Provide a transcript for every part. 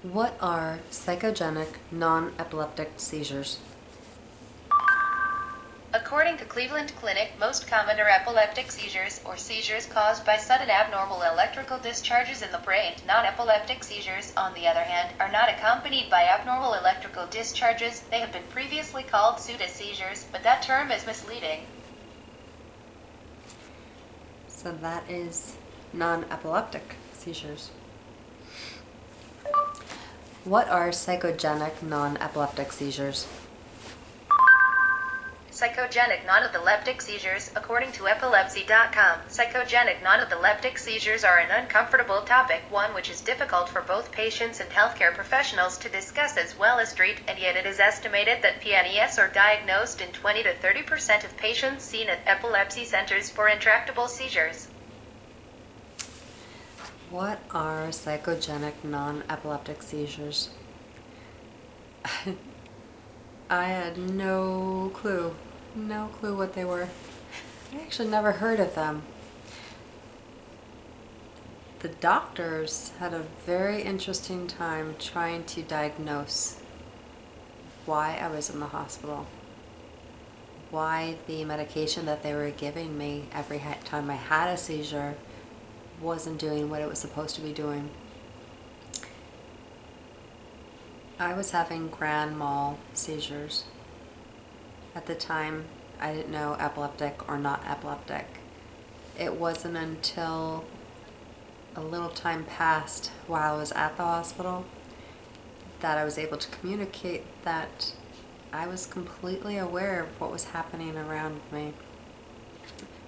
What are psychogenic non-epileptic seizures? According to Cleveland Clinic, most common are epileptic seizures or seizures caused by sudden abnormal electrical discharges in the brain. Non-epileptic seizures, on the other hand, are not accompanied by abnormal electrical discharges. They have been previously called pseudo-seizures, but that term is misleading. So that is non-epileptic seizures. What are psychogenic non-epileptic seizures? Psychogenic non-epileptic seizures, according to epilepsy.com. Psychogenic non-epileptic seizures are an uncomfortable topic, one which is difficult for both patients and healthcare professionals to discuss as well as treat, and yet it is estimated that PNES are diagnosed in 20 to 30% of patients seen at epilepsy centers for intractable seizures. What are psychogenic non-epileptic seizures? I had no clue what they were. I actually never heard of them. The doctors had a very interesting time trying to diagnose why I was in the hospital, why the medication that they were giving me every time I had a seizure wasn't doing what it was supposed to be doing. I was having grand mal seizures. At the time, I didn't know epileptic or not epileptic. It wasn't until a little time passed while I was at the hospital that I was able to communicate that I was completely aware of what was happening around me.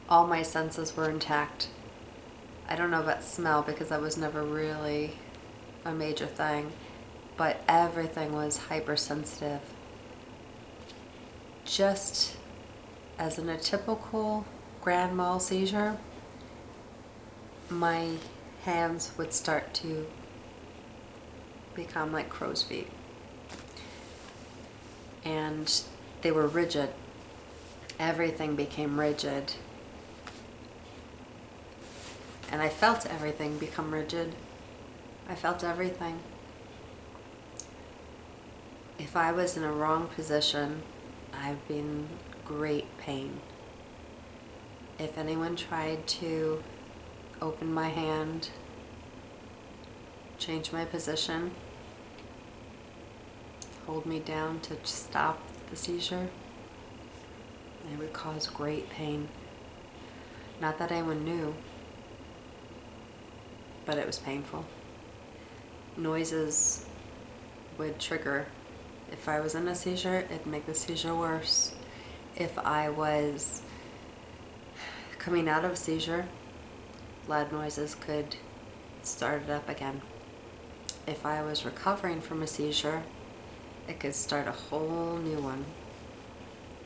All my senses were intact. I don't know about smell because that was never really a major thing, but everything was hypersensitive. Just as in a typical grand mal seizure, my hands would start to become like crow's feet. And they were rigid. Everything became rigid. And I felt everything become rigid. I felt everything. If I was in a wrong position, I'd be in great pain. If anyone tried to open my hand, change my position, hold me down to stop the seizure, it would cause great pain. Not that anyone knew, but it was painful. Noises would trigger. If I was in a seizure, it'd make the seizure worse. If I was coming out of a seizure, loud noises could start it up again. If I was recovering from a seizure, it could start a whole new one.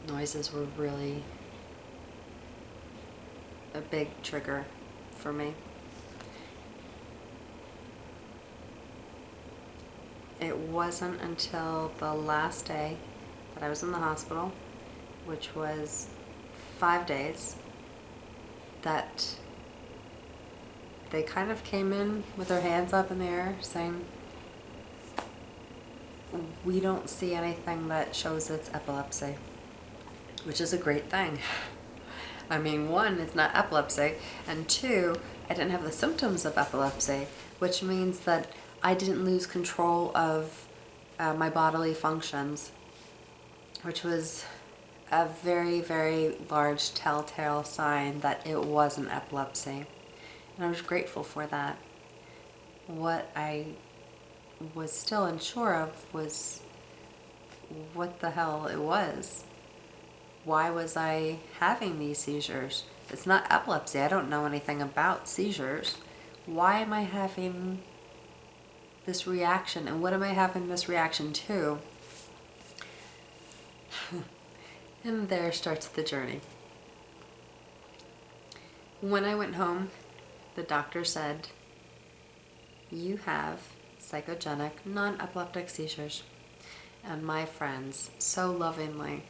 Noises were really a big trigger for me. It wasn't until the last day that I was in the hospital, which was 5 days, that they kind of came in with their hands up in the air saying, "We don't see anything that shows it's epilepsy," which is a great thing. I mean, one, it's not epilepsy, and two, I didn't have the symptoms of epilepsy, which means that I didn't lose control of my bodily functions, which was a very, very large telltale sign that it wasn't epilepsy. And I was grateful for that. What I was still unsure of was what the hell it was. Why was I having these seizures? It's not epilepsy. I don't know anything about seizures. Why am I having this reaction, and what am I having this reaction to? And there starts the journey. When I went home, the doctor said, "You have psychogenic non-epileptic seizures." And my friends so lovingly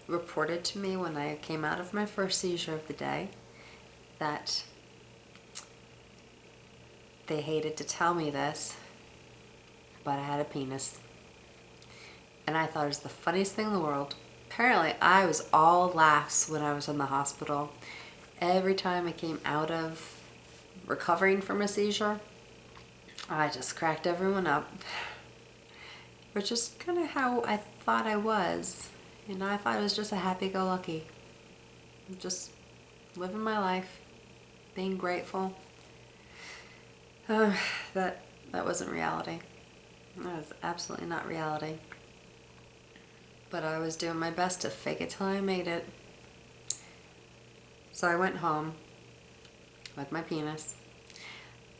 reported to me when I came out of my first seizure of the day that they hated to tell me this, but I had a PNES. And I thought it was the funniest thing in the world. Apparently, I was all laughs when I was in the hospital. Every time I came out of recovering from a seizure, I just cracked everyone up. Which is kind of how I thought I was. You know, I thought I was just a happy-go-lucky. Just living my life, being grateful. That wasn't reality. That was absolutely not reality. But I was doing my best to fake it till I made it. So I went home with my PNES,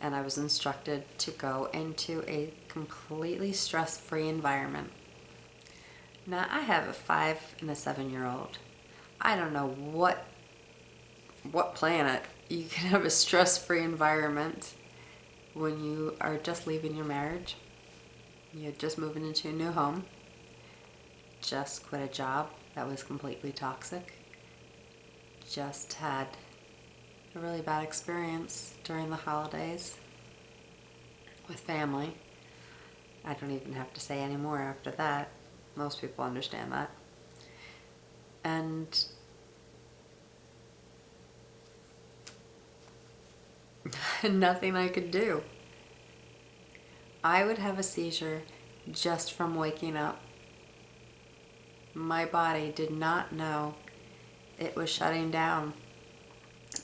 and I was instructed to go into a completely stress-free environment. Now, I have a 5 and a 7-year-old. I don't know what planet you can have a stress-free environment when you are just leaving your marriage. You're just moving into a new home. Just quit a job that was completely toxic. Just had a really bad experience during the holidays with family. I don't even have to say any more after that. Most people understand that. And nothing I could do. I would have a seizure just from waking up. My body did not know it was shutting down.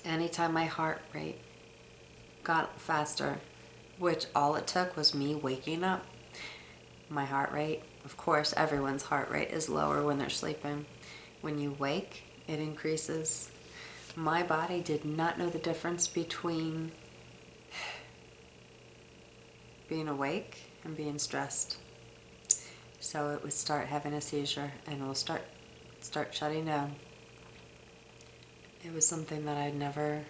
Anytime my heart rate got faster, which all it took was me waking up. My heart rate, of course, everyone's heart rate is lower when they're sleeping. When you wake, it increases. My body did not know the difference between being awake and being stressed. So it would start having a seizure and it will start shutting down. It was something that I'd never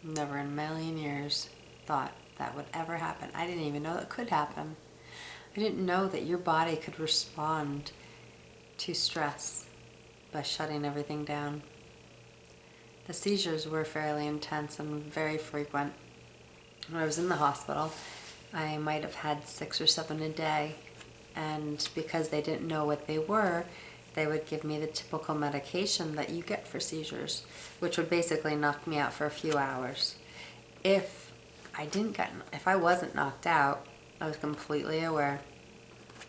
in a million years thought that would ever happen. I didn't even know it could happen. I didn't know that your body could respond to stress by shutting everything down. The seizures were fairly intense and very frequent. When I was in the hospital, I might have had 6 or 7 a day, and because they didn't know what they were, they would give me the typical medication that you get for seizures, which would basically knock me out for a few hours. If I wasn't knocked out, I was completely aware.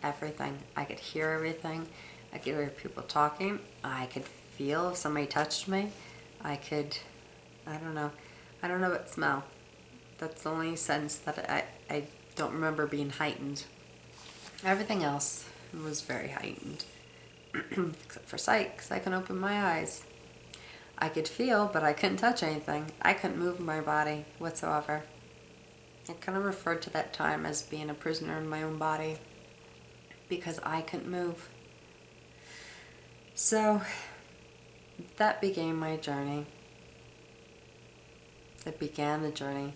Everything. I could hear everything. I could hear people talking. I could feel if somebody touched me. I don't know what smell. That's the only sense that I don't remember being heightened. Everything else was very heightened. Except for sight, because I can open my eyes. I could feel, but I couldn't touch anything. I couldn't move my body whatsoever. I kind of referred to that time as being a prisoner in my own body because I couldn't move. So that began my journey. It began the journey,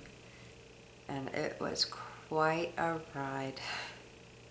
and it was quite a ride.